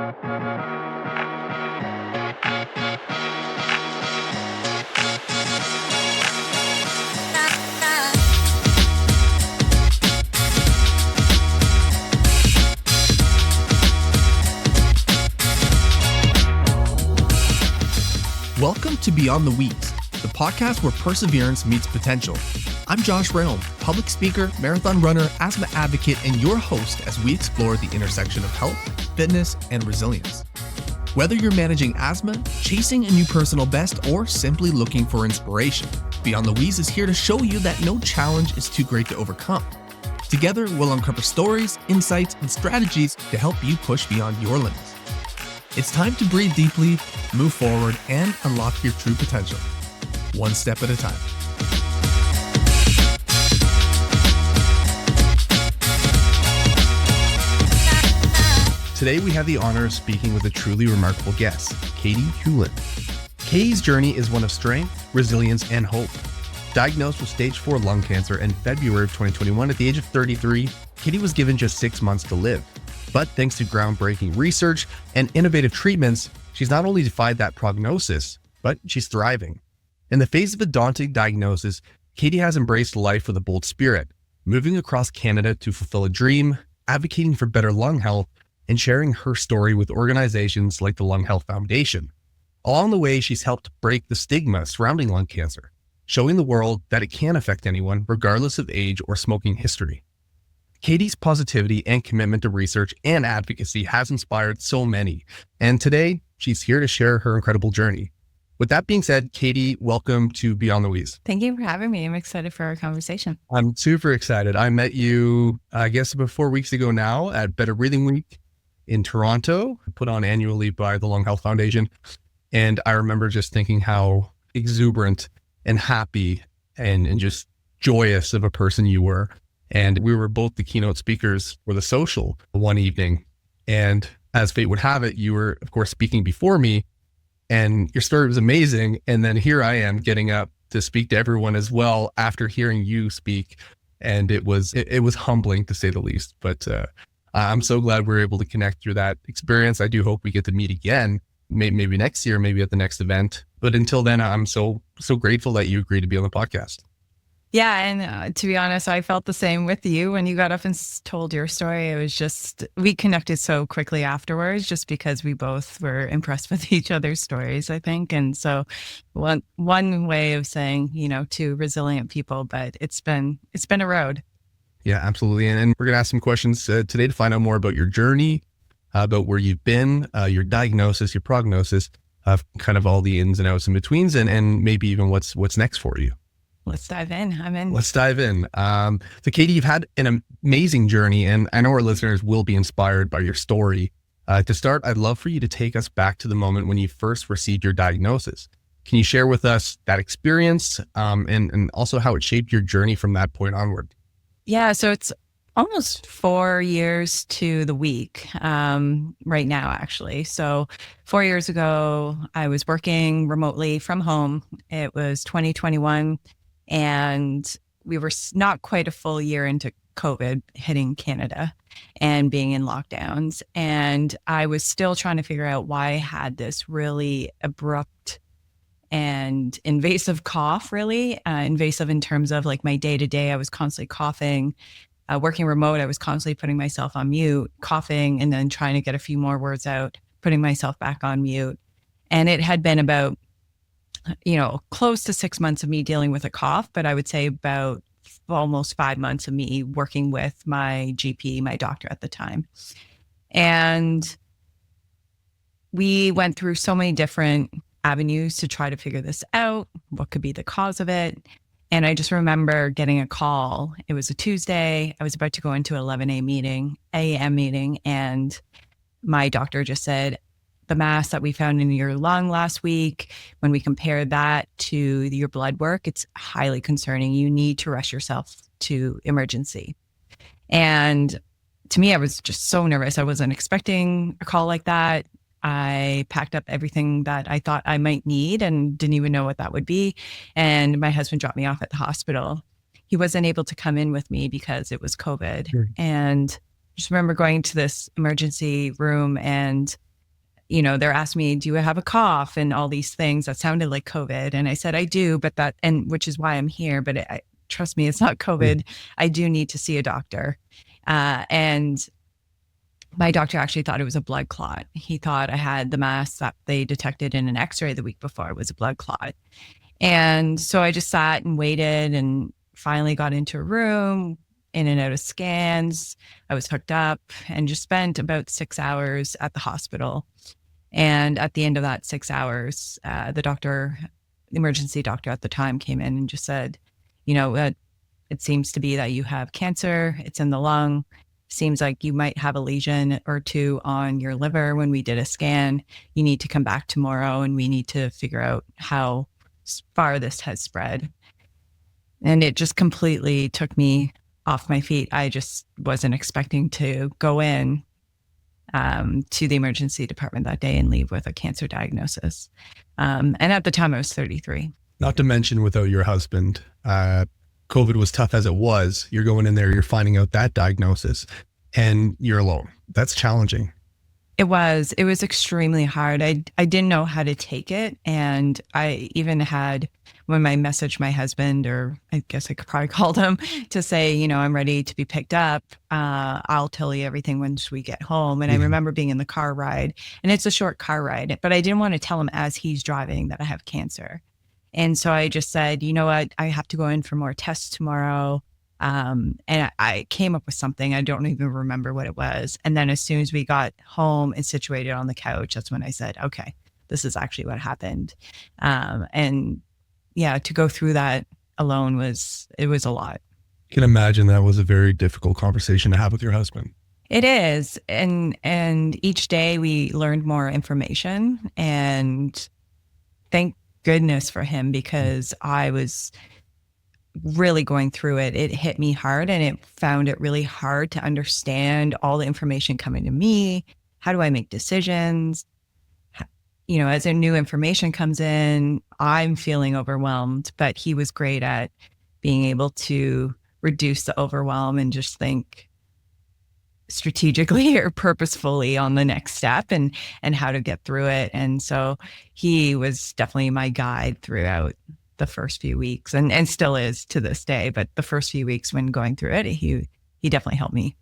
Welcome to Beyond the Weeds, the podcast where perseverance meets potential. I'm Josh Realm, public speaker, marathon runner, asthma advocate, and your host as we explore the intersection of health, fitness, and resilience. Whether you're managing asthma, chasing a new personal best, or simply looking for inspiration, Beyond the Weeds is here to show you that no challenge is too great to overcome. Together, we'll uncover stories, insights, and strategies to help you push beyond your limits. It's time to breathe deeply, move forward, and unlock your true potential, one step at a time. Today, we have the honor of speaking with a truly remarkable guest, Katie Hulan. Katie's journey is one of strength, resilience, and hope. Diagnosed with stage 4 lung cancer in February of 2021 at the age of 33, Katie was given just 6 months to live. But thanks to groundbreaking research and innovative treatments, she's not only defied that prognosis, but she's thriving. In the face of a daunting diagnosis, Katie has embraced life with a bold spirit, moving across Canada to fulfill a dream, advocating for better lung health, and sharing her story with organizations like the Lung Health Foundation. Along the way, she's helped break the stigma surrounding lung cancer, showing the world that it can affect anyone regardless of age or smoking history. Katie's positivity and commitment to research and advocacy has inspired so many, and today she's here to share her incredible journey. With that being said, Katie, welcome to Beyond the Weeds. Thank you for having me. I'm excited for our conversation. I'm super excited. I met you, I guess, about 4 weeks ago now at Better Breathing Week in Toronto, put on annually by the Lung Health Foundation. And I remember just thinking how exuberant and happy and just joyous of a person you were. And we were both the keynote speakers for the social one evening. And as fate would have it, you were, of course, speaking before me, and your story was amazing. And then here I am getting up to speak to everyone as well after hearing you speak. And it was humbling, to say the least. But I'm so glad we're able to connect through that experience. I do hope we get to meet again, maybe next year, maybe at the next event. But until then, I'm so grateful that you agreed to be on the podcast. Yeah. And to be honest, I felt the same with you when you got up and told your story. It was just, we connected so quickly afterwards just because we both were impressed with each other's stories, I think. And so one way of saying, to resilient people, but it's been a road. Yeah, absolutely. And we're going to ask some questions today to find out more about your journey, about where you've been, your diagnosis, your prognosis, kind of all the ins and outs in betweens, and maybe even what's next for you. Let's dive in. I'm in. Let's dive in. So Katie, you've had an amazing journey, and I know our listeners will be inspired by your story. To start, I'd love for you to take us back to the moment when you first received your diagnosis. Can you share with us that experience and also how it shaped your journey from that point onward? Yeah, so it's almost 4 years to the week right now, actually. So 4 years ago, I was working remotely from home. It was 2021. And we were not quite a full year into COVID hitting Canada and being in lockdowns. And I was still trying to figure out why I had this really abrupt and invasive cough, really invasive in terms of like my day to day. I was constantly coughing. Working remote, I was constantly putting myself on mute, coughing, and then trying to get a few more words out, putting myself back on mute. And it had been about close to 6 months of me dealing with a cough, but I would say about almost 5 months of me working with my GP, my doctor at the time. And we went through so many different avenues to try to figure this out, what could be the cause of it. And I just remember getting a call. It was a Tuesday. I was about to go into an 11 a.m. meeting, and my doctor just said, the mass that we found in your lung last week, when we compared that to your blood work, it's highly concerning. You need to rush yourself to emergency. And to me, I was just so nervous. I wasn't expecting a call like that. I packed up everything that I thought I might need and didn't even know what that would be. And my husband dropped me off at the hospital. He wasn't able to come in with me because it was COVID. Sure. And I just remember going to this emergency room, and they're asking me, do you have a cough and all these things that sounded like COVID? And I said, I do, and which is why I'm here, but trust me, it's not COVID. I do need to see a doctor. And my doctor actually thought it was a blood clot. He thought I had the mass that they detected in an x-ray the week before was a blood clot. And so I just sat and waited and finally got into a room, in and out of scans. I was hooked up and just spent about 6 hours at the hospital. And at the end of that 6 hours, the emergency doctor at the time came in and just said, it seems to be that you have cancer. It's in the lung. Seems like you might have a lesion or two on your liver. When we did a scan, you need to come back tomorrow and we need to figure out how far this has spread. And it just completely took me off my feet. I just wasn't expecting to go in to the emergency department that day and leave with a cancer diagnosis. And at the time I was 33. Not to mention without your husband, COVID was tough as it was. You're going in there, you're finding out that diagnosis and you're alone. That's challenging. It was extremely hard. I didn't know how to take it. And I even had, when I messaged my husband, or I guess I could probably call him to say, I'm ready to be picked up. I'll tell you everything once we get home. And I remember being in the car ride, and it's a short car ride, but I didn't want to tell him as he's driving that I have cancer. And so I just said, you know what, I have to go in for more tests tomorrow. And I came up with something. I don't even remember what it was. And then as soon as we got home and situated on the couch, that's when I said, okay, this is actually what happened. And yeah, to go through that alone was a lot. I can imagine that was a very difficult conversation to have with your husband. It is. And each day we learned more information, and thank goodness for him, because I was really going through it. It hit me hard, and it found it really hard to understand all the information coming to me. How do I make decisions? As a new information comes in, I'm feeling overwhelmed, but he was great at being able to reduce the overwhelm and just think strategically or purposefully on the next step and how to get through it. And so he was definitely my guide throughout the first few weeks, and still is to this day. But the first few weeks when going through it, he definitely helped me.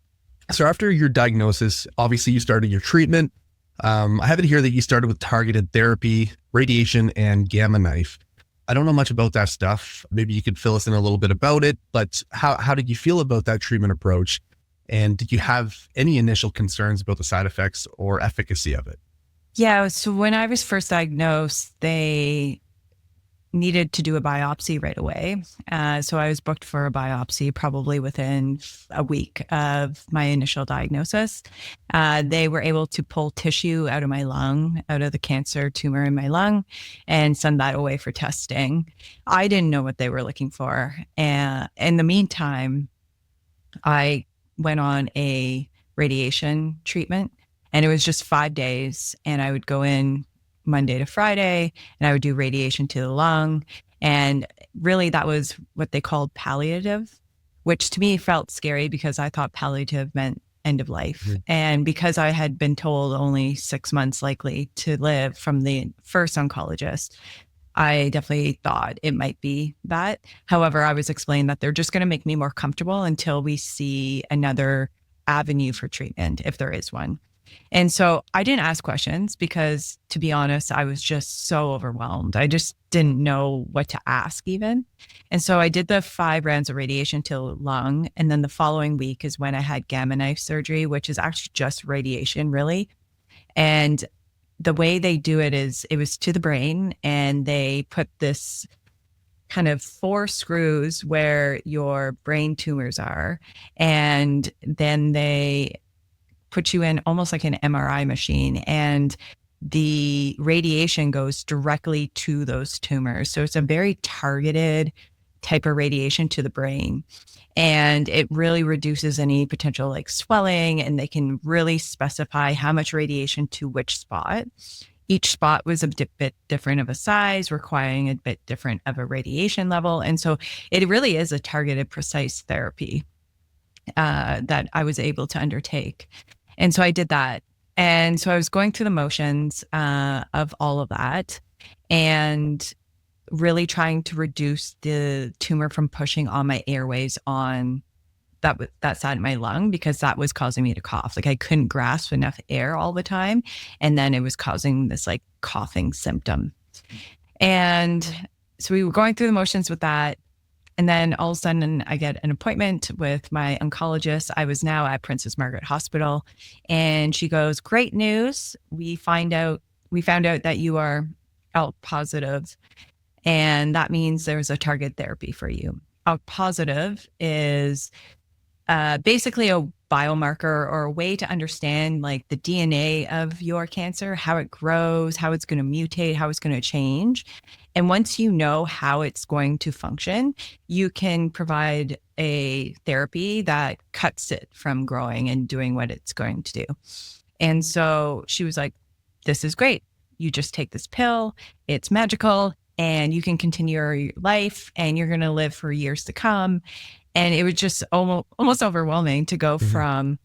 So after your diagnosis, obviously you started your treatment. I have it here that you started with targeted therapy, radiation, and gamma knife. I don't know much about that stuff. Maybe you could fill us in a little bit about it, but how did you feel about that treatment approach? And did you have any initial concerns about the side effects or efficacy of it? Yeah. So when I was first diagnosed, they needed to do a biopsy right away. So I was booked for a biopsy probably within a week of my initial diagnosis. They were able to pull tissue out of my lung, out of the cancer tumor in my lung, and send that away for testing. I didn't know what they were looking for. And in the meantime, I went on a radiation treatment, and it was just 5 days, and I would go in Monday to Friday, and I would do radiation to the lung. And really that was what they called palliative, which to me felt scary because I thought palliative meant end of life. Mm-hmm. And because I had been told only 6 months likely to live from the first oncologist, I definitely thought it might be that. However, I was explained that they're just going to make me more comfortable until we see another avenue for treatment, if there is one. And so I didn't ask questions because, to be honest, I was just so overwhelmed. I just didn't know what to ask even. And so I did the 5 rounds of radiation to the lung. And then the following week is when I had gamma knife surgery, which is actually just radiation, really. And the way they do it is it was to the brain, and they put this kind of 4 screws where your brain tumors are. And then they put you in almost like an MRI machine, and the radiation goes directly to those tumors. So it's a very targeted type of radiation to the brain, and it really reduces any potential like swelling, and they can really specify how much radiation to which spot. Each spot was a bit different of a size, requiring a bit different of a radiation level. And so it really is a targeted, precise therapy that I was able to undertake. And so I did that. And so I was going through the motions of all of that and really trying to reduce the tumor from pushing on my airways on that side of my lung, because that was causing me to cough. Like I couldn't grasp enough air all the time. And then it was causing this like coughing symptom. And so we were going through the motions with that. And then all of a sudden I get an appointment with my oncologist. I was now at Princess Margaret Hospital, and she goes, "Great news. We found out that you are ALK positive, and that means there's a target therapy for you." ALK positive is basically a biomarker or a way to understand like the DNA of your cancer, how it grows, how it's going to mutate, how it's going to change. And once you know how it's going to function, you can provide a therapy that cuts it from growing and doing what it's going to do. And so she was like, "This is great. You just take this pill, it's magical, and you can continue your life and you're going to live for years to come." And it was just almost overwhelming to go from,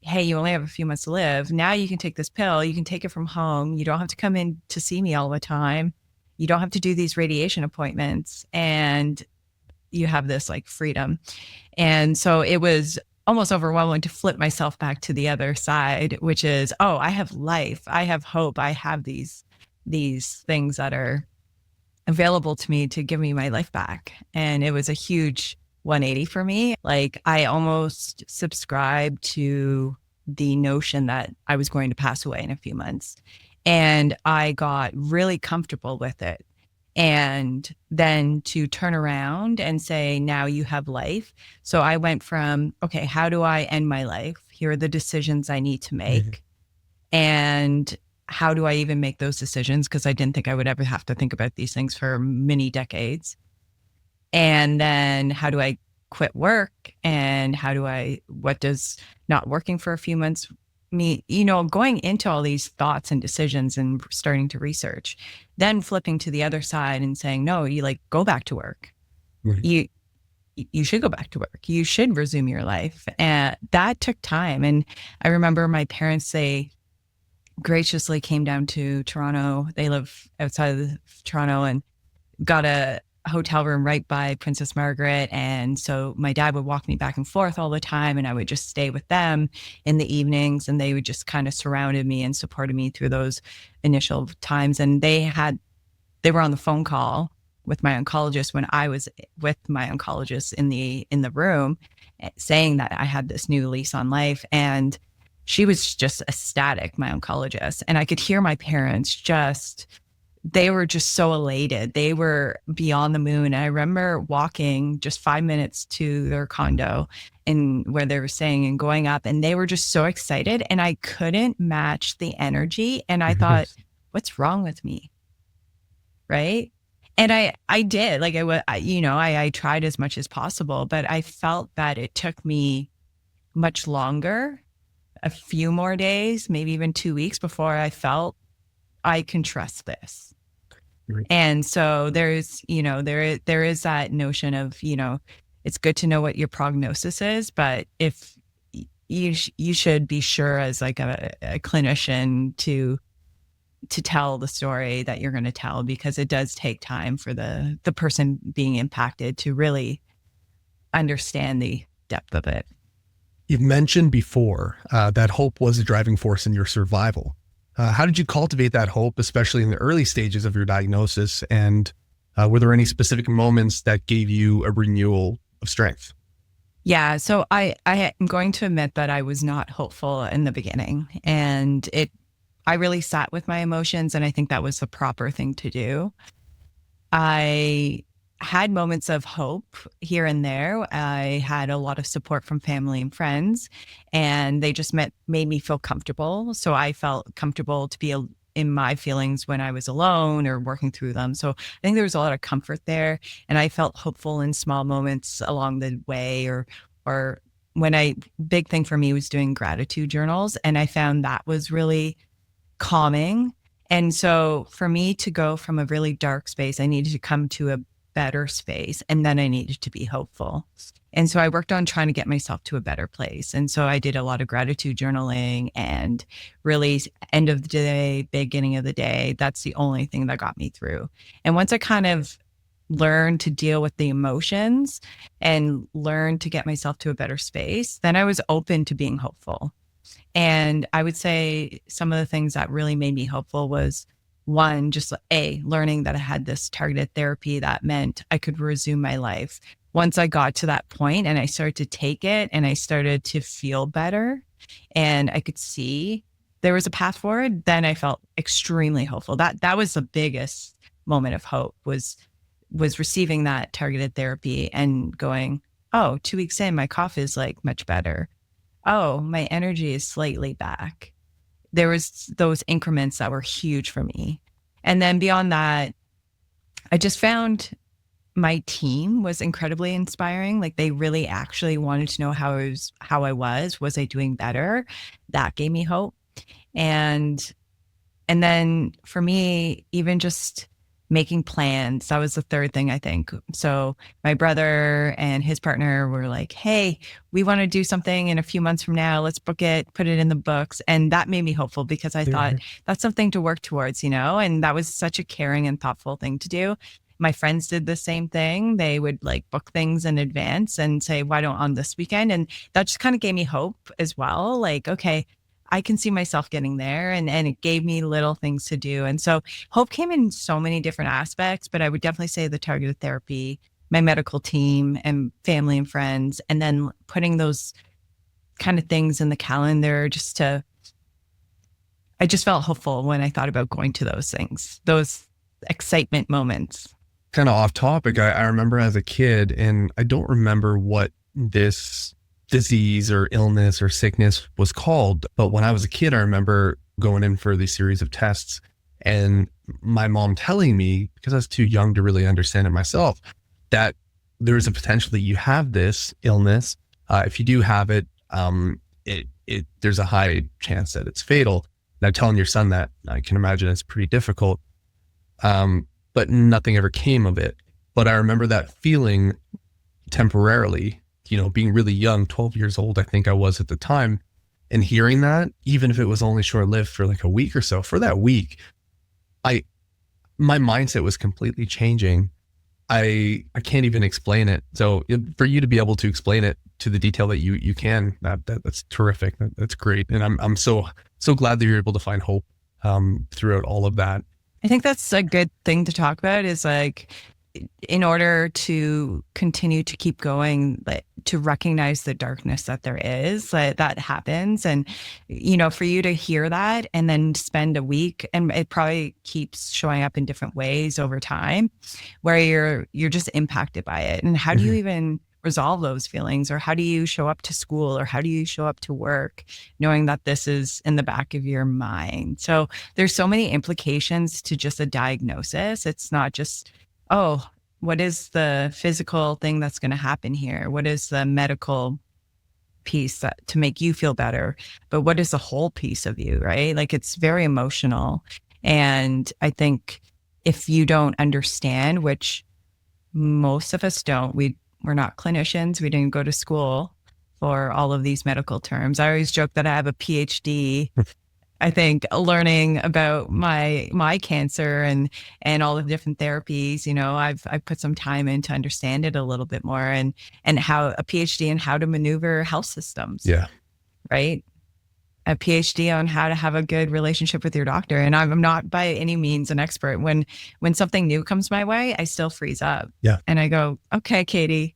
"Hey, you only have a few months to live. Now you can take this pill. You can take it from home. You don't have to come in to see me all the time. You don't have to do these radiation appointments. And you have this like freedom." And so it was almost overwhelming to flip myself back to the other side, which is, oh, I have life. I have hope. I have these things that are available to me to give me my life back. And it was a huge 180 for me. Like I almost subscribed to the notion that I was going to pass away in a few months. And I got really comfortable with it. And then to turn around and say, now you have life. So I went from, okay, how do I end my life? Here are the decisions I need to make. And how do I even make those decisions? Because I didn't think I would ever have to think about these things for many decades. And then how do I quit work? And what does not working for a few months mean? Going into all these thoughts and decisions and starting to research, then flipping to the other side and saying, no, you like go back to work. Right. You should go back to work. You should resume your life. And that took time. And I remember my parents, they graciously came down to Toronto. They live outside of Toronto, and got a hotel room right by Princess Margaret. And so my dad would walk me back and forth all the time, and I would just stay with them in the evenings, and they would just kind of surrounded me and supported me through those initial times. And they were on the phone call with my oncologist when I was with my oncologist in the room, saying that I had this new lease on life. And she was just ecstatic, my oncologist. And I could hear my parents they were just so elated. They were beyond the moon. And I remember walking just 5 minutes to their condo and where they were staying and going up, and they were just so excited, and I couldn't match the energy. And I thought, what's wrong with me? Right. And I did, like I tried as much as possible, but I felt that it took me much longer, a few more days, maybe even 2 weeks before I felt I can trust this. Right. And so there is that notion of, it's good to know what your prognosis is, but if you should be sure as like a clinician to tell the story that you're going to tell, because it does take time for the person being impacted to really understand the depth of it. You've mentioned before that hope was a driving force in your survival. How did you cultivate that hope, especially in the early stages of your diagnosis? And were there any specific moments that gave you a renewal of strength? Yeah, so I am going to admit that I was not hopeful in the beginning, and I really sat with my emotions, and I think that was the proper thing to do. I had moments of hope here and there. I had a lot of support from family and friends, and they just made me feel comfortable. So I felt comfortable to be in my feelings when I was alone or working through them. So I think there was a lot of comfort there, and I felt hopeful in small moments along the way, or big thing for me was doing gratitude journals. And I found that was really calming. And so for me to go from a really dark space, I needed to come to a better space. And then I needed to be hopeful. And so I worked on trying to get myself to a better place. And so I did a lot of gratitude journaling, and really end of the day, beginning of the day, that's the only thing that got me through. And once I kind of learned to deal with the emotions and learned to get myself to a better space, then I was open to being hopeful. And I would say some of the things that really made me hopeful was, one, just learning that I had this targeted therapy that meant I could resume my life. Once I got to that point and I started to take it and I started to feel better and I could see there was a path forward, then I felt extremely hopeful. That was the biggest moment of hope, was receiving that targeted therapy and going, oh, 2 weeks in, my cough is like much better. Oh, my energy is slightly back. There was those increments that were huge for me. And then beyond that, I just found my team was incredibly inspiring. Like, they really actually wanted to know how I was I doing better? That gave me hope. And then for me, even just making plans, that was the third thing, I think. So my brother and his partner were like, hey, we want to do something in a few months from now. Let's book it, put it in the books. And that made me hopeful, because I thought that's something to work towards, and that was such a caring and thoughtful thing to do. My friends did the same thing. They would like book things in advance and say, why don't on this weekend? And that just kind of gave me hope as well. Like, okay, I can see myself getting there, and it gave me little things to do. And so hope came in so many different aspects, but I would definitely say the targeted therapy, my medical team and family and friends, and then putting those kind of things in the calendar I just felt hopeful when I thought about going to those things, those excitement moments. Kind of off topic. I remember as a kid, and I don't remember what this disease or illness or sickness was called, but when I was a kid, I remember going in for these series of tests and my mom telling me, because I was too young to really understand it myself, that there is a potential that you have this illness. If you do have it, there's a high chance that it's fatal. Now, telling your son that, I can imagine it's pretty difficult, but nothing ever came of it. But I remember that feeling temporarily, being really young, 12 years old, I think I was at the time, and hearing that, even if it was only short-lived for like a week or so, for that week, my mindset was completely changing. I can't even explain it. So for you to be able to explain it to the detail that you can, that's terrific. That's great. And I'm so glad that you're able to find hope throughout all of that. I think that's a good thing to talk about, is like, in order to continue to keep going, like, to recognize the darkness that there is, that happens. And, for you to hear that and then spend a week, and it probably keeps showing up in different ways over time, where you're just impacted by it. And how do you even resolve those feelings? Or how do you show up to school? Or how do you show up to work knowing that this is in the back of your mind? So there's so many implications to just a diagnosis. It's not just, oh, what is the physical thing that's going to happen here? What is the medical piece to make you feel better? But what is the whole piece of you, right? Like, it's very emotional. And I think if you don't understand, which most of us don't, we're not clinicians. We didn't go to school for all of these medical terms. I always joke that I have a PhD. I think learning about my cancer and all the different therapies, I've put some time in to understand it a little bit more, and how a PhD in how to maneuver health systems. Yeah. Right. A PhD on how to have a good relationship with your doctor. And I'm not by any means an expert. When something new comes my way, I still freeze up. Yeah. And I go, okay, Katie,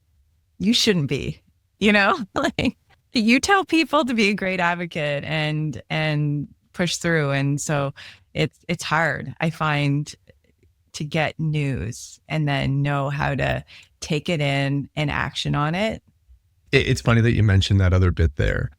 you shouldn't be, like, you tell people to be a great advocate and push through. And so it's hard, I find, to get news and then know how to take it in and action on it. It's funny that you mentioned that other bit there.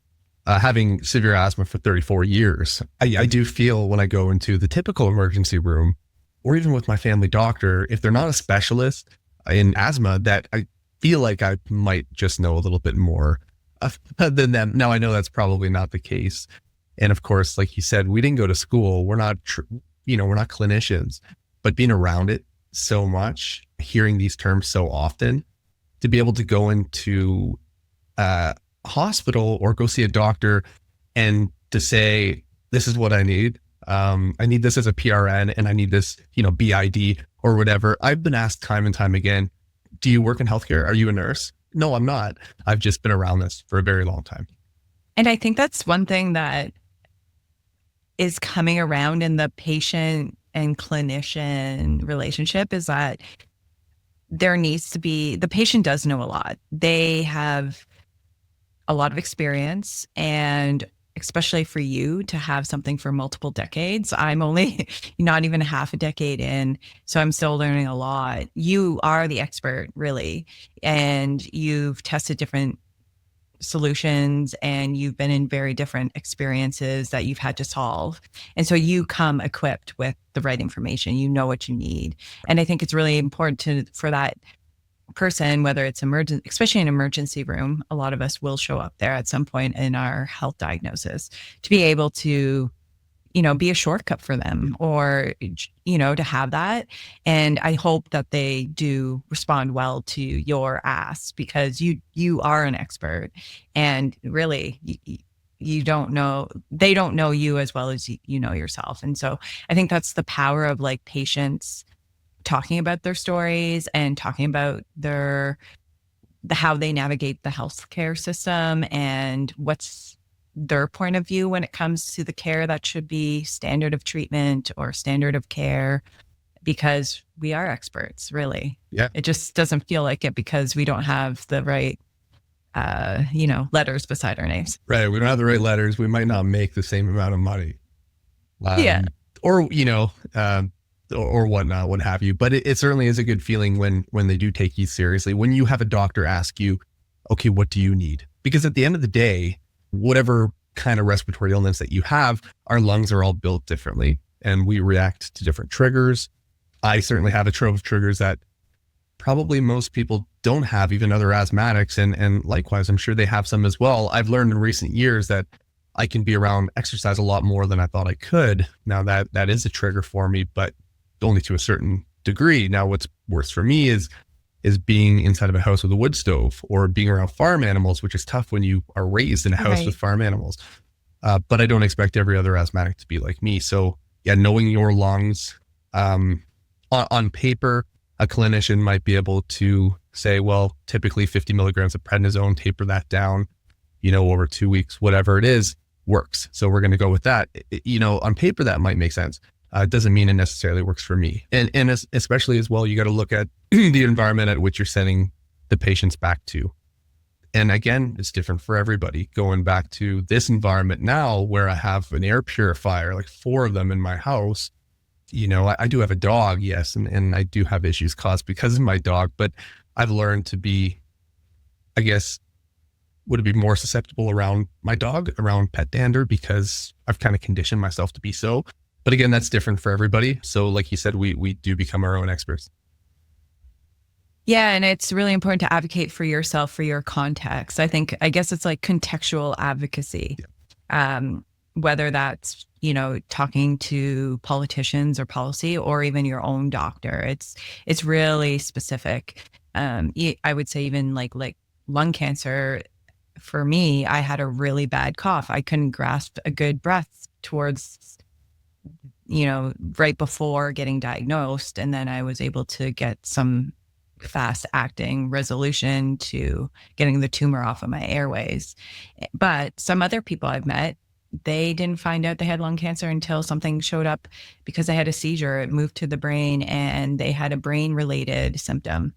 Having severe asthma for 34 years, I do feel when I go into the typical emergency room, or even with my family doctor, if they're not a specialist in asthma, that I feel like I might just know a little bit more than them. Now, I know that's probably not the case. And of course, like you said, we didn't go to school. We're not, we're not clinicians, but being around it so much hearing these terms so often, to be able to go into a hospital or go see a doctor and to say, this is what I need. I need this as a PRN and I need this, BID or whatever. I've been asked time and time again, do you work in healthcare? Are you a nurse? No, I'm not. I've just been around this for a very long time. And I think that's one thing that is coming around in the patient and clinician relationship, is that there needs to be, the patient does know a lot. They have a lot of experience, and especially for you to have something for multiple decades. I'm only not even half a decade in, so I'm still learning a lot. You are the expert, really, and you've tested different solutions and you've been in very different experiences that you've had to solve. And so you come equipped with the right information. You know what you need. And I think it's really important for that person, whether it's emergent, especially in an emergency room, a lot of us will show up there at some point in our health diagnosis, to be able to, be a shortcut for them, or, to have that. And I hope that they do respond well to your ask, because you are an expert, and really you don't know, they don't know you as well as you know yourself. And so I think that's the power of like patients talking about their stories and talking about how they navigate the healthcare system and what's their point of view when it comes to the care that should be standard of treatment or standard of care, because we are experts, really. Yeah. It just doesn't feel like it because we don't have the right, letters beside our names. Right. We don't have the right letters. We might not make the same amount of money. Yeah. Or, or whatnot, what have you. But it certainly is a good feeling when they do take you seriously, when you have a doctor ask you, okay, what do you need? Because at the end of the day, whatever kind of respiratory illness that you have, our lungs are all built differently and we react to different triggers. I certainly have a trove of triggers that probably most people don't have, even other asthmatics. And likewise, I'm sure they have some as well. I've learned in recent years that I can be around exercise a lot more than I thought I could. Now that is a trigger for me, but only to a certain degree. Now, what's worse for me is being inside of a house with a wood stove, or being around farm animals, which is tough when you are raised in a house with farm animals. But I don't expect every other asthmatic to be like me. So yeah, knowing your lungs, on paper, a clinician might be able to say, well, typically 50 milligrams of prednisone, taper that down, over 2 weeks, whatever it is, works. So we're going to go with that. On paper, that might make sense. It doesn't mean it necessarily works for me. And especially as well, you got to look at the environment at which you're sending the patients back to. And again, it's different for everybody. Going back to this environment now, where I have an air purifier, like 4 of them in my house, I do have a dog, yes, and I do have issues caused because of my dog, but I've learned to be, I guess, would it be more susceptible around my dog, around pet dander, because I've kind of conditioned myself to be so. But again, that's different for everybody. So like you said, we do become our own experts. Yeah. And it's really important to advocate for yourself, for your context. I guess it's like contextual advocacy. Yeah. Whether that's, talking to politicians or policy, or even your own doctor. It's really specific. I would say even like lung cancer, for me, I had a really bad cough. I couldn't grasp a good breath towards, right before getting diagnosed. And then I was able to get some fast acting resolution to getting the tumor off of my airways. But some other people I've met, they didn't find out they had lung cancer until something showed up because they had a seizure. It moved to the brain and they had a brain related symptom.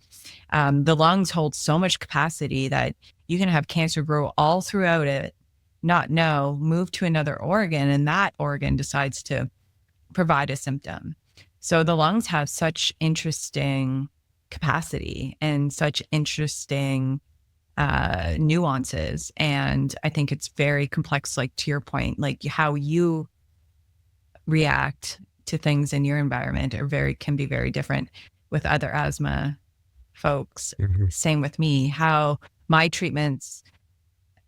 The lungs hold so much capacity that you can have cancer grow all throughout it, not know, move to another organ, and that organ decides to provide a symptom. So the lungs have such interesting capacity and such interesting nuances. And I think it's very complex, like to your point, like how you react to things in your environment can be very different with other asthma folks. Mm-hmm. Same with me, how my treatments,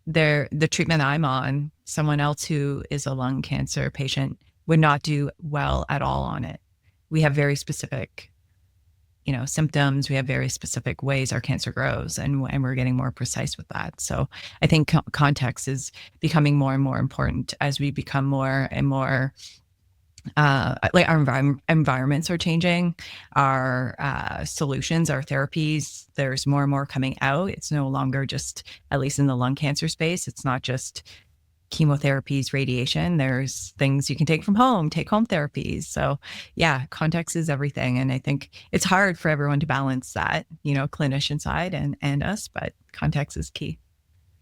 the treatment I'm on, someone else who is a lung cancer patient would not do well at all on it. We have very specific symptoms. We have very specific ways our cancer grows, and we're getting more precise with that. So I think context is becoming more and more important as we become more and more like our environments are changing, our solutions, our therapies. There's more and more coming out. It's no longer just, at least in the lung cancer space, it's not just chemotherapies, radiation. There's things you can take home therapies. So yeah, context is everything. And I think it's hard for everyone to balance that, clinician side and us, but context is key.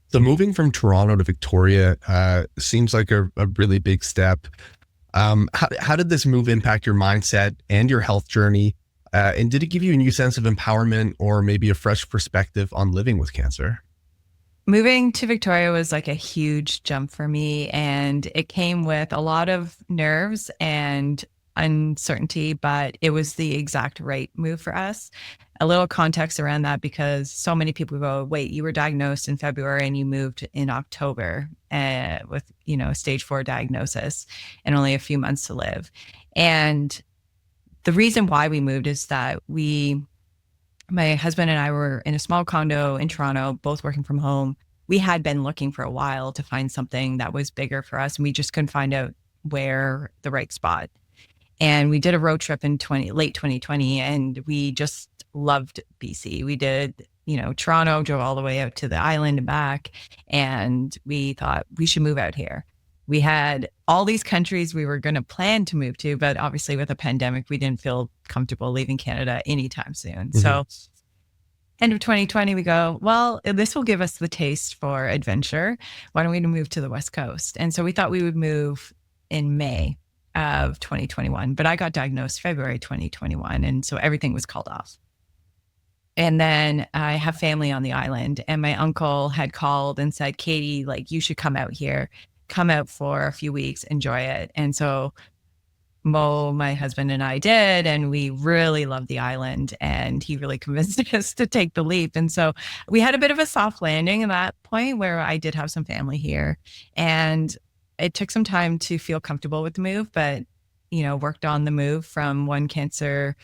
So moving from Toronto to Victoria seems like a really big step. How did this move impact your mindset and your health journey? And did it give you a new sense of empowerment or maybe a fresh perspective on living with cancer? Moving to Victoria was like a huge jump for me, and it came with a lot of nerves and uncertainty, but it was the exact right move for us. A little context around that, because so many people go, wait, you were diagnosed in February and you moved in October with, a stage 4 diagnosis and only a few months to live. And the reason why we moved is that my husband and I were in a small condo in Toronto, both working from home. We had been looking for a while to find something that was bigger for us, and we just couldn't find out where the right spot. And we did a road trip in late 2020, and we just loved BC. We did, Toronto, drove all the way out to the island and back, and we thought we should move out here. We had all these countries we were going to plan to move to, but obviously with a pandemic, we didn't feel comfortable leaving Canada anytime soon. Mm-hmm. So end of 2020, we go, well, this will give us the taste for adventure. Why don't we move to the West Coast? And so we thought we would move in May of 2021, but I got diagnosed February 2021. And so everything was called off. And then I have family on the island, and my uncle had called and said, Katie, like, you should come out here, come out for a few weeks, enjoy it. And so Mo, my husband, and I did, and we really loved the island, and he really convinced us to take the leap. And so we had a bit of a soft landing at that point where I did have some family here, and it took some time to feel comfortable with the move, but, worked on the move from one cancer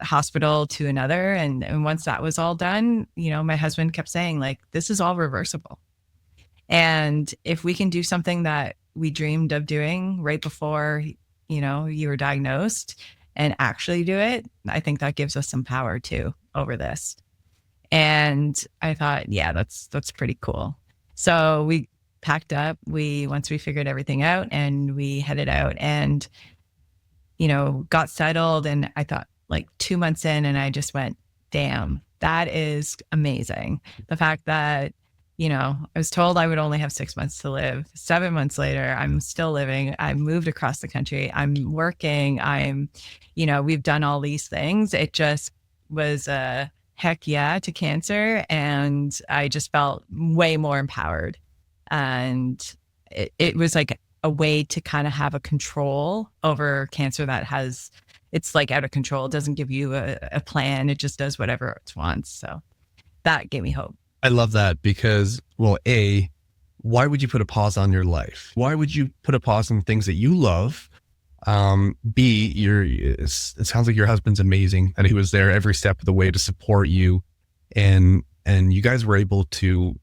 hospital to another. And once that was all done, my husband kept saying, like, this is all reversible. And if we can do something that we dreamed of doing right before, you were diagnosed, and actually do it, I think that gives us some power too over this. And I thought, yeah, that's pretty cool. So we packed up, once we figured everything out, and we headed out and, got settled. And I thought, like, 2 months in, and I just went, damn, that is amazing. The fact that, I was told I would only have 6 months to live. 7 months later, I'm still living. I moved across the country. I'm working. We've done all these things. It just was a heck yeah to cancer. And I just felt way more empowered. And it was like a way to kind of have a control over cancer it's like out of control. It doesn't give you a plan. It just does whatever it wants. So that gave me hope. I love that because, well, A, why would you put a pause on your life? Why would you put a pause on things that you love? B, it sounds like your husband's amazing, and he was there every step of the way to support you. And you guys were able to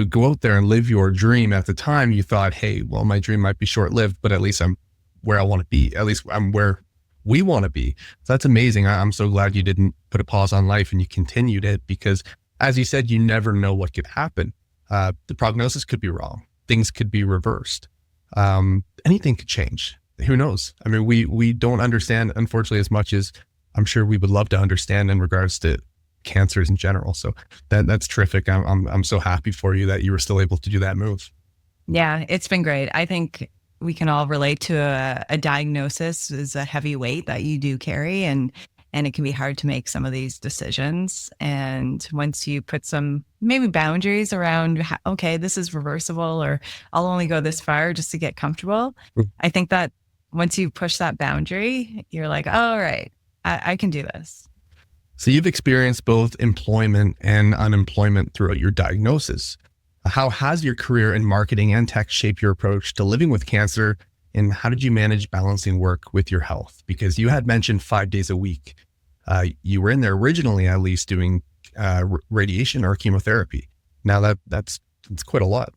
go out there and live your dream. At the time, you thought, hey, well, my dream might be short-lived, but at least I'm where I want to be. At least I'm where we want to be. So that's amazing. I'm so glad you didn't put a pause on life and you continued it, because as you said, you never know what could happen. The prognosis could be wrong. Things could be reversed. Anything could change. Who knows? I mean, we don't understand, unfortunately, as much as I'm sure we would love to understand in regards to cancers in general. So that's terrific. I'm so happy for you that you were still able to do that move. Yeah, it's been great. I think we can all relate to a diagnosis is a heavy weight that you do carry, and it can be hard to make some of these decisions. And once you put some maybe boundaries around, okay, this is reversible, or I'll only go this far just to get comfortable. I think that once you push that boundary, you're like, oh, all right, I can do this. So you've experienced both employment and unemployment throughout your diagnosis. How has your career in marketing and tech shaped your approach to living with cancer? And how did you manage balancing work with your health? Because you had mentioned 5 days a week. You were in there originally, at least, doing radiation or chemotherapy. Now it's quite a lot.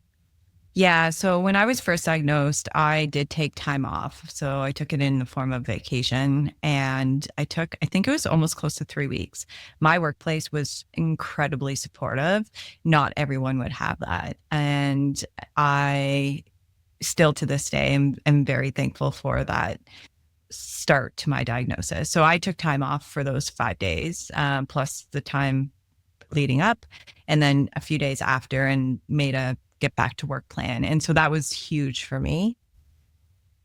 Yeah. So when I was first diagnosed, I did take time off. So I took it in the form of vacation, and I think it was almost close to 3 weeks. My workplace was incredibly supportive. Not everyone would have that. And I still to this day am very thankful for that start to my diagnosis. So I took time off for those 5 days, plus the time leading up, and then a few days after, and made a get back to work plan. And so that was huge for me.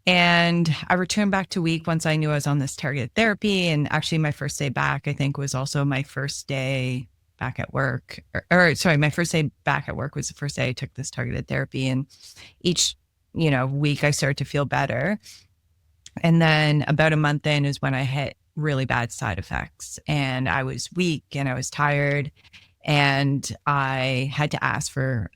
And I returned back to week once I knew I was on this targeted therapy. And actually, my first day back, I think, was also my first day back at work. Or sorry, my first day back at work was the first day I took this targeted therapy. And each, week I started to feel better. And then about a month in is when I hit really bad side effects. And I was weak and I was tired. And I had to ask for,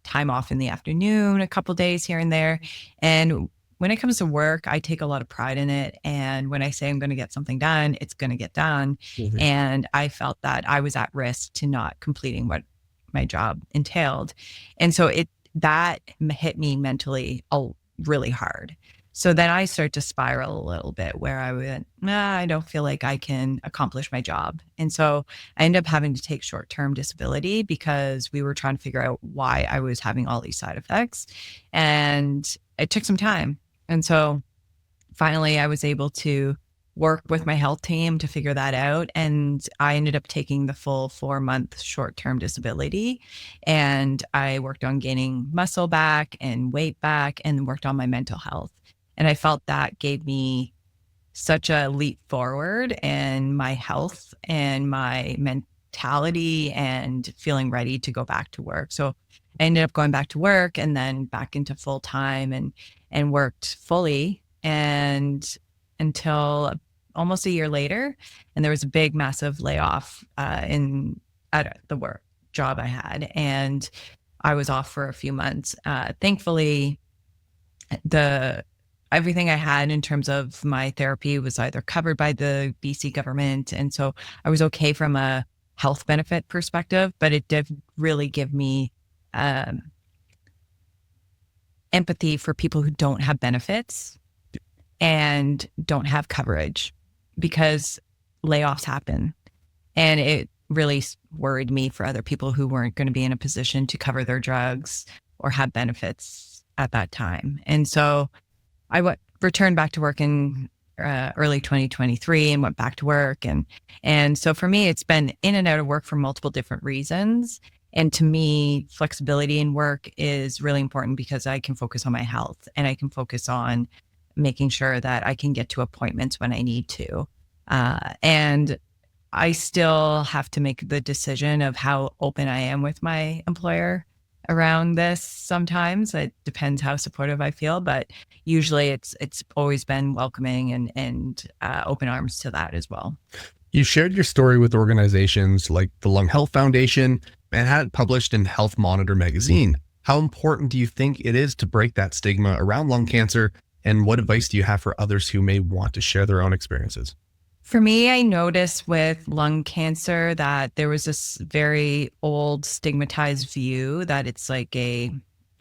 time off in the afternoon, a couple days here and there. And when it comes to work, I take a lot of pride in it. And when I say I'm going to get something done, it's going to get done. Mm-hmm. And I felt that I was at risk to not completing what my job entailed. And so that hit me mentally really hard. So then I start to spiral a little bit where I went, I don't feel like I can accomplish my job. And so I ended up having to take short-term disability because we were trying to figure out why I was having all these side effects. And it took some time. And so finally I was able to work with my health team to figure that out. And I ended up taking the full 4-month short-term disability. And I worked on gaining muscle back and weight back and worked on my mental health. And I felt that gave me such a leap forward in my health and my mentality and feeling ready to go back to work. So I ended up going back to work and then back into full time and worked fully and until almost a year later. And there was a big, massive layoff at the work job I had. And I was off for a few months. Thankfully, everything I had in terms of my therapy was either covered by the BC government. And so I was okay from a health benefit perspective, but it did really give me empathy for people who don't have benefits and don't have coverage because layoffs happen. And it really worried me for other people who weren't going to be in a position to cover their drugs or have benefits at that time. And so I returned back to work in early 2023 and went back to work. And so for me, it's been in and out of work for multiple different reasons. And to me, flexibility in work is really important because I can focus on my health and I can focus on making sure that I can get to appointments when I need to. And I still have to make the decision of how open I am with my employer around this. Sometimes it depends how supportive I feel, but usually it's always been welcoming and open arms to that as well. You shared your story with organizations like the Lung Health Foundation and had it published in Health Monitor magazine. How important do you think it is to break that stigma around lung cancer? And what advice do you have for others who may want to share their own experiences? For me, I noticed with lung cancer that there was this very old stigmatized view that it's like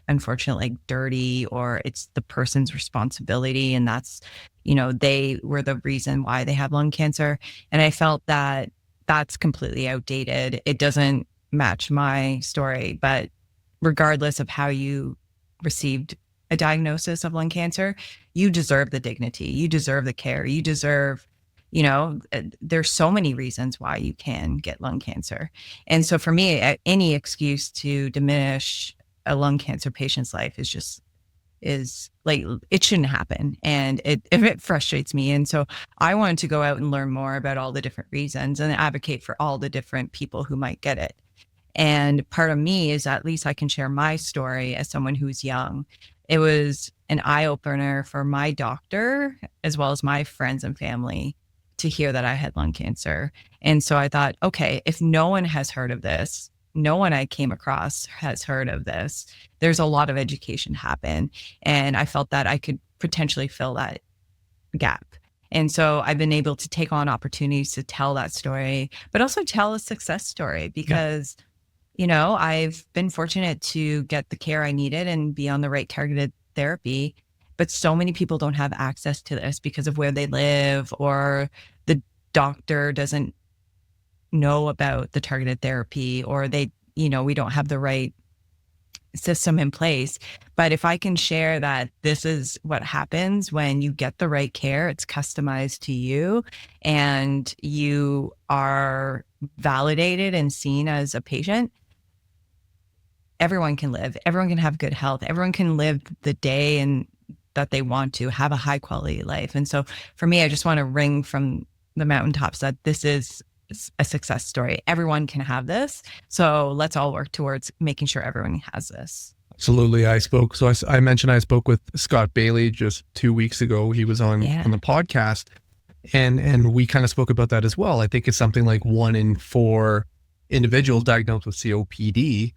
unfortunately, dirty, or it's the person's responsibility. And that's, they were the reason why they have lung cancer. And I felt that that's completely outdated. It doesn't match my story, but regardless of how you received a diagnosis of lung cancer, you deserve the dignity, you deserve the care, you deserve, there's so many reasons why you can get lung cancer. And so for me, any excuse to diminish a lung cancer patient's life is like, it shouldn't happen. And it frustrates me. And so I wanted to go out and learn more about all the different reasons and advocate for all the different people who might get it. And part of me is at least I can share my story as someone who's young. It was an eye opener for my doctor, as well as my friends and family, to hear that I had lung cancer. And so I thought, okay, if no one has heard of this, no one I came across has heard of this, there's a lot of education happen. And I felt that I could potentially fill that gap. And so I've been able to take on opportunities to tell that story, but also tell a success story because, I've been fortunate to get the care I needed and be on the right targeted therapy. But so many people don't have access to this because of where they live, or the doctor doesn't know about the targeted therapy, or we don't have the right system in place. But if I can share that this is what happens when you get the right care, it's customized to you, and you are validated and seen as a patient, everyone can live, everyone can have good health, everyone can live the day and that they want to have a high quality life. And so for me, I just want to ring from the mountaintops that this is a success story. Everyone can have this. So let's all work towards making sure everyone has this. Absolutely. I mentioned I spoke with Scott Bailey just 2 weeks ago. He was on the podcast, and we kind of spoke about that as well. I think it's something like 1 in 4 individuals diagnosed with COPD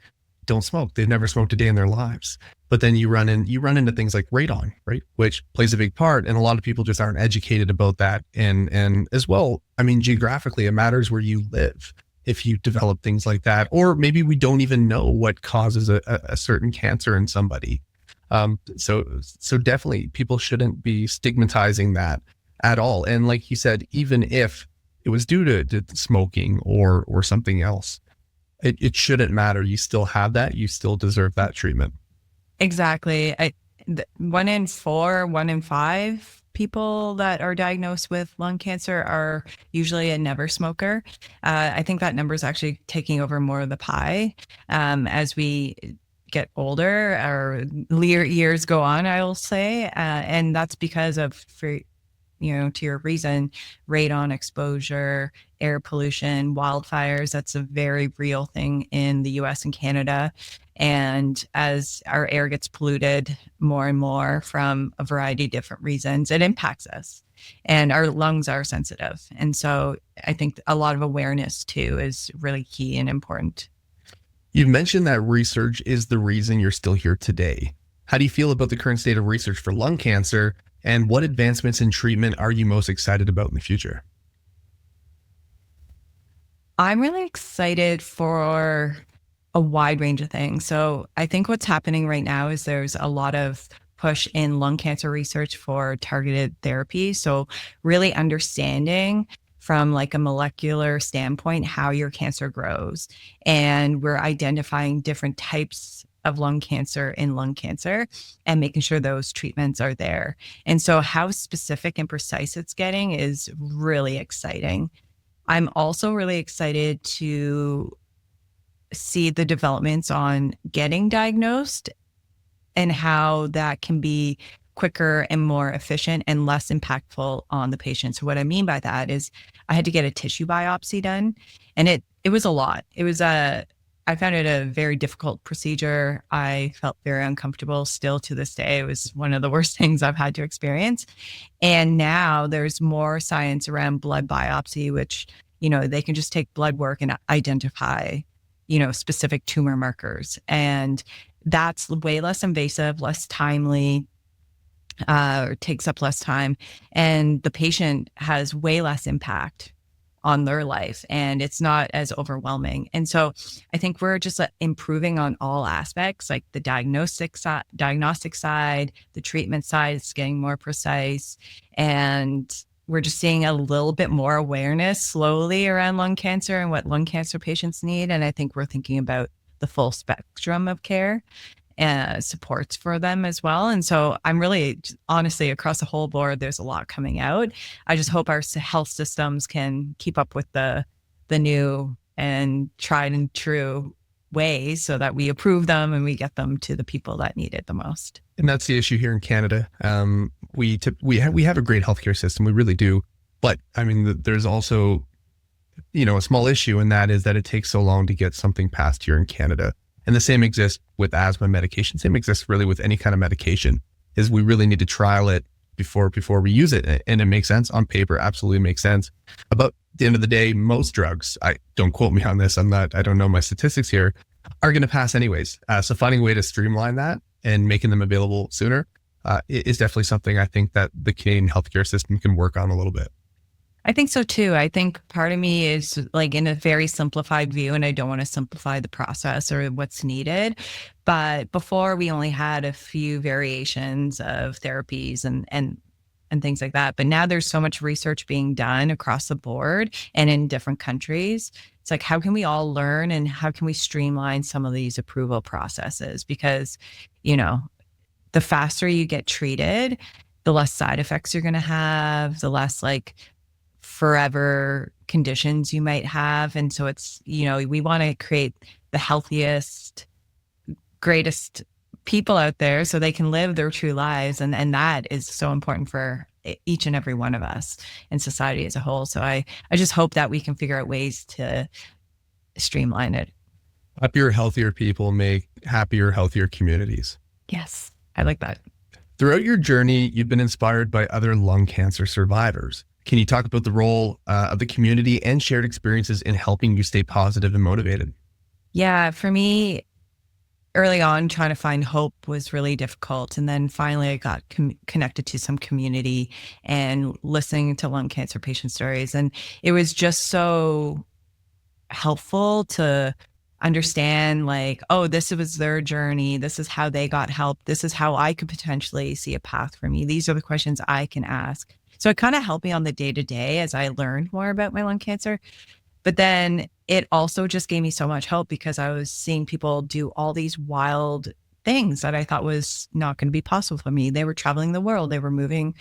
don't smoke. They've never smoked a day in their lives. But then you run into things like radon, right? Which plays a big part. And a lot of people just aren't educated about that. And as well, I mean, geographically, it matters where you live if you develop things like that. Or maybe we don't even know what causes a certain cancer in somebody. So definitely people shouldn't be stigmatizing that at all. And like you said, even if it was due to smoking or something else, it shouldn't matter. You still have that. You still deserve that treatment. Exactly. 1 in 4, 1 in 5 people that are diagnosed with lung cancer are usually a never smoker. I think that number is actually taking over more of the pie as we get older or years go on, I will say. And that's because of, to your reason, radon exposure, air pollution, wildfires. That's a very real thing in the US and Canada. And as our air gets polluted more and more from a variety of different reasons, it impacts us, and our lungs are sensitive. And so I think a lot of awareness too is really key and important. You've mentioned that research is the reason you're still here today. How do you feel about the current state of research for lung cancer, and what advancements in treatment are you most excited about in the future? I'm really excited for a wide range of things. So I think what's happening right now is there's a lot of push in lung cancer research for targeted therapy. So really understanding from like a molecular standpoint how your cancer grows. And we're identifying different types of lung cancer in lung cancer and making sure those treatments are there. And so how specific and precise it's getting is really exciting. I'm also really excited to see the developments on getting diagnosed and how that can be quicker and more efficient and less impactful on the patient. So what I mean by that is I had to get a tissue biopsy done, and it was a lot. I found it a very difficult procedure. I felt very uncomfortable still to this day. It was one of the worst things I've had to experience. And now there's more science around blood biopsy, which, they can just take blood work and identify, specific tumor markers. And that's way less invasive, less timely, takes up less time. And the patient has way less impact on their life, and it's not as overwhelming. And so I think we're just improving on all aspects, like the diagnostic side, the treatment side is getting more precise. And we're just seeing a little bit more awareness slowly around lung cancer and what lung cancer patients need. And I think we're thinking about the full spectrum of care supports for them as well. And so I'm really, honestly, across the whole board, there's a lot coming out. I just hope our health systems can keep up with the new and tried and true ways so that we approve them and we get them to the people that need it the most. And that's the issue here in Canada. We have a great healthcare system. We really do. But I mean, there's also, a small issue, and that is that it takes so long to get something passed here in Canada. And the same exists with asthma medication. Same exists really with any kind of medication, is we really need to trial it before we use it. And it makes sense on paper, absolutely makes sense. But at the end of the day, most drugs, don't quote me on this, I don't know my statistics here, are going to pass anyways. So finding a way to streamline that and making them available sooner, is definitely something I think that the Canadian healthcare system can work on a little bit. I think so too. I think part of me is like in a very simplified view, and I don't want to simplify the process or what's needed. But before we only had a few variations of therapies and things like that. But now there's so much research being done across the board and in different countries. It's like, how can we all learn and how can we streamline some of these approval processes? Because, you know, the faster you get treated, the less side effects you're going to have, the less like forever conditions you might have. And so it's, you know, we want to create the healthiest, greatest people out there so they can live their true lives. And that is so important for each and every one of us and society as a whole. So I just hope that we can figure out ways to streamline it. Happier, healthier people make happier, healthier communities. Yes, I like that. Throughout your journey, you've been inspired by other lung cancer survivors. Can you talk about the role of the community and shared experiences in helping you stay positive and motivated? Yeah, for me, early on, trying to find hope was really difficult. And then finally, I got connected to some community and listening to lung cancer patient stories. And it was just so helpful to understand like, oh, this was their journey. This is how they got help. This is how I could potentially see a path for me. These are the questions I can ask. So it kind of helped me on the day to day as I learned more about my lung cancer. But then it also just gave me so much hope because I was seeing people do all these wild things that I thought was not going to be possible for me. They were traveling the world. They were moving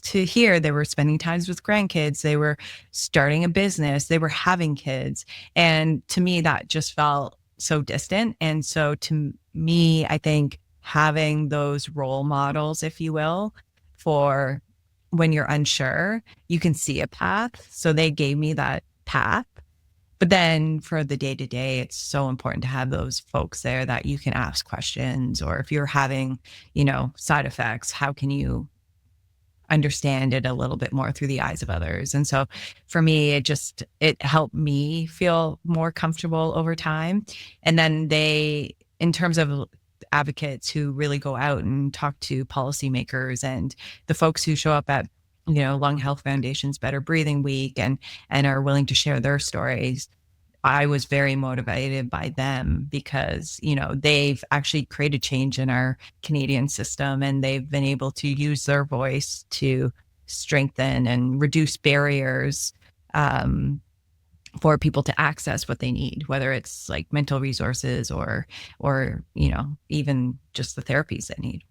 to here. They were spending times with grandkids. They were starting a business. They were having kids. And to me, that just felt so distant. And so to me, I think having those role models, if you will, for when you're unsure, you can see a path. So they gave me that path. But then for the day to day, it's so important to have those folks there that you can ask questions, or if you're having, you know, side effects, how can you understand it a little bit more through the eyes of others? And so for me, it helped me feel more comfortable over time. And then in terms of advocates who really go out and talk to policymakers and the folks who show up at, you know, Lung Health Foundation's Better Breathing Week and are willing to share their stories. I was very motivated by them because, you know, they've actually created change in our Canadian system and they've been able to use their voice to strengthen and reduce barriers for people to access what they need, whether it's like mental resources or, you know, even just the therapies they need.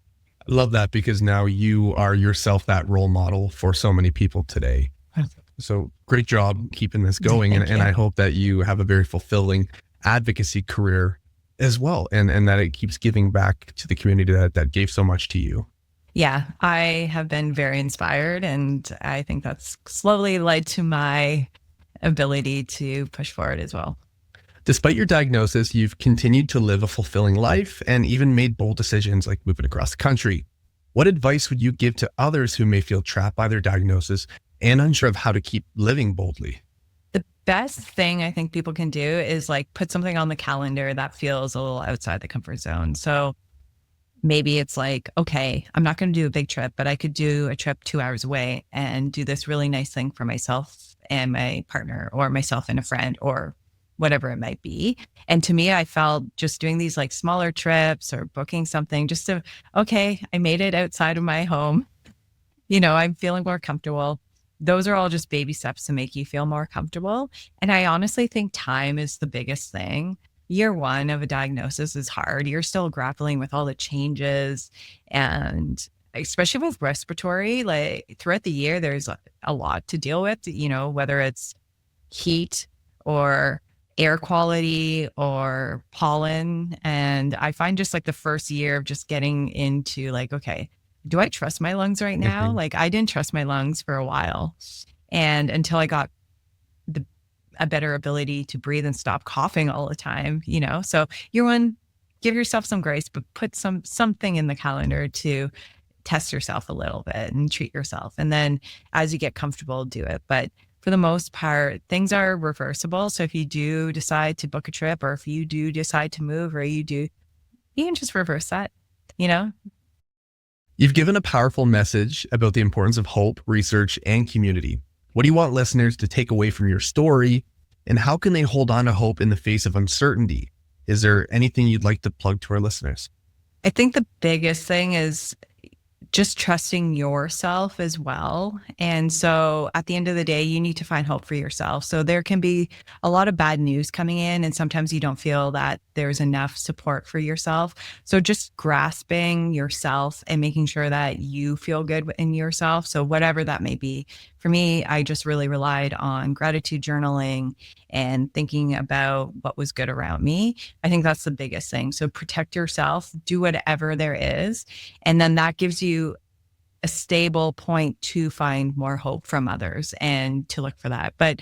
I love that because now you are yourself that role model for so many people today. So great job keeping this going. And I hope that you have a very fulfilling advocacy career as well. And that it keeps giving back to the community that gave so much to you. Yeah, I have been very inspired. And I think that's slowly led to my ability to push forward as well. Despite your diagnosis, you've continued to live a fulfilling life and even made bold decisions like moving across the country. What advice would you give to others who may feel trapped by their diagnosis and unsure of how to keep living boldly? The best thing I think people can do is like put something on the calendar that feels a little outside the comfort zone. So maybe it's like, okay, I'm not going to do a big trip, but I could do a trip 2 hours away and do this really nice thing for myself and my partner, or myself and a friend, or whatever it might be. And to me, I felt just doing these like smaller trips or booking something just to, okay, I made it outside of my home. You know, I'm feeling more comfortable. Those are all just baby steps to make you feel more comfortable. And I honestly think time is the biggest thing. Year one of a diagnosis is hard. You're still grappling with all the changes, and especially with respiratory, like throughout the year, there's a lot to deal with, you know, whether it's heat or air quality or pollen. And I find just like the first year of just getting into like, okay, do I trust my lungs right now? Like I didn't trust my lungs for a while. And until I got a better ability to breathe and stop coughing all the time, you know? So year one, give yourself some grace, but put something in the calendar to test yourself a little bit and treat yourself. And then as you get comfortable, do it. But for the most part, things are reversible. So if you do decide to book a trip, or if you do decide to move, or you can just reverse that, you know? You've given a powerful message about the importance of hope, research, and community. What do you want listeners to take away from your story, and how can they hold on to hope in the face of uncertainty? Is there anything you'd like to plug to our listeners? I think the biggest thing is just trusting yourself as well. And so at the end of the day, you need to find hope for yourself. So there can be a lot of bad news coming in, and sometimes you don't feel that there's enough support for yourself. So just grasping yourself and making sure that you feel good in yourself. So whatever that may be. For me, I just really relied on gratitude journaling and thinking about what was good around me. I think that's the biggest thing. So protect yourself, do whatever there is. And then that gives you a stable point to find more hope from others and to look for that. But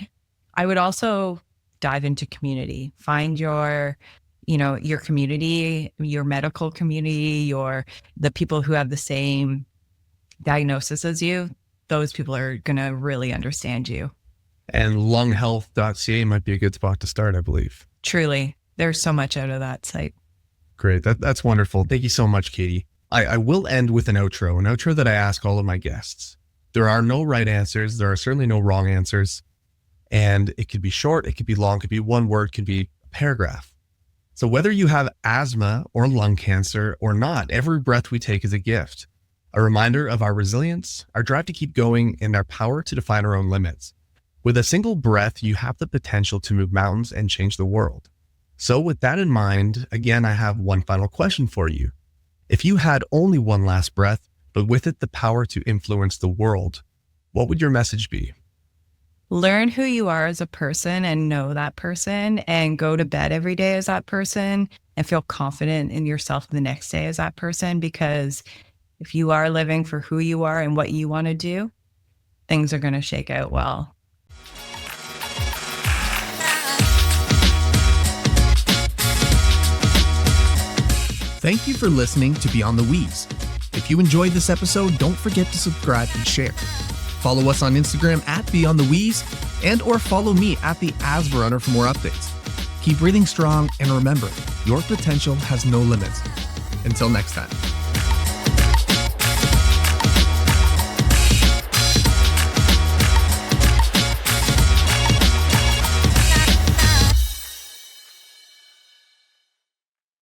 I would also dive into community, find your community, your medical community, the people who have the same diagnosis as you. Those people are going to really understand you. And lunghealth.ca might be a good spot to start, I believe. Truly. There's so much out of that site. Great. That's wonderful. Thank you so much, Katie. I will end with an outro that I ask all of my guests. There are no right answers. There are certainly no wrong answers. And it could be short, it could be long, it could be one word, it could be a paragraph. So whether you have asthma or lung cancer or not, every breath we take is a gift. A reminder of our resilience, our drive to keep going, and our power to define our own limits. With a single breath, you have the potential to move mountains and change the world. So with that in mind, again, I have one final question for you. If you had only one last breath, but with it the power to influence the world, what would your message be? Learn who you are as a person and know that person, and go to bed every day as that person and feel confident in yourself the next day as that person, because if you are living for who you are and what you want to do, things are going to shake out well. Thank you for listening to Beyond the Wheeze. If you enjoyed this episode, don't forget to subscribe and share. Follow us on Instagram at Beyond the Wheeze, or follow me at the Asthma Runner for more updates. Keep breathing strong, and remember, your potential has no limits. Until next time.